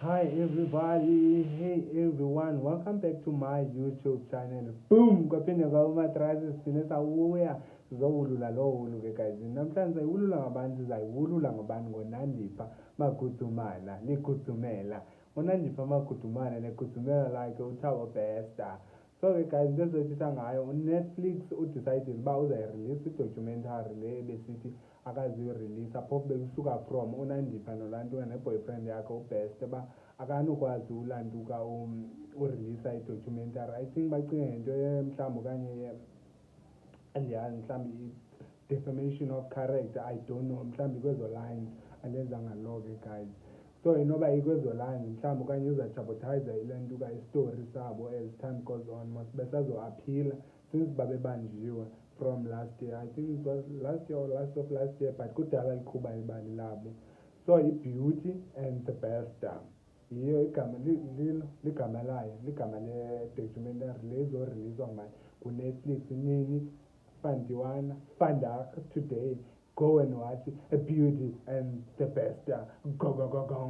Hi everybody, hey everyone, welcome back to my YouTube channel. Boom! Kwaphinde kwaumatrasi sine sawuya sizowulula lo wulu ke guys. Namhlanje sayiwulula ngabantu, sizayiwulula ngabantu ngoNandipha Magudumana, Ligudumela. UNandipha Magudumana negudumela lakhe uThabo Bester. So ke guys, into ezothisa ngayo uNetflix udecide uba uzayirelease idocumentary le ebesithi akazuyirelease phofu bekusuka from uNandipha nolantuka ne-boyfriend yakhe ubest uba akanokwazi ulantuka ureleasa idocumentary. I think bacinge ngento mhlawumbi okanye andiyazi mhlawumbi i-defamation of character, I don't know, mhlawumbi kwezo lines andenzanga lo ke guys. So inoba ikwezo lines mhlawumbi okanye uzasabotayiza ile ntuka istory sabo as time goes on, mos besazoaphila since babebanjiwe from last year. I think it was last year or last of last year, but kudala liqhuba ibali labo. So i-Beauty and the Best yiyo igama ligama layo, ligama le-documentary lezoreleaswa ngubani kuNetflix nini Fandiwana Fandak today. Go and watch A Beauty and the Best. Go go go go.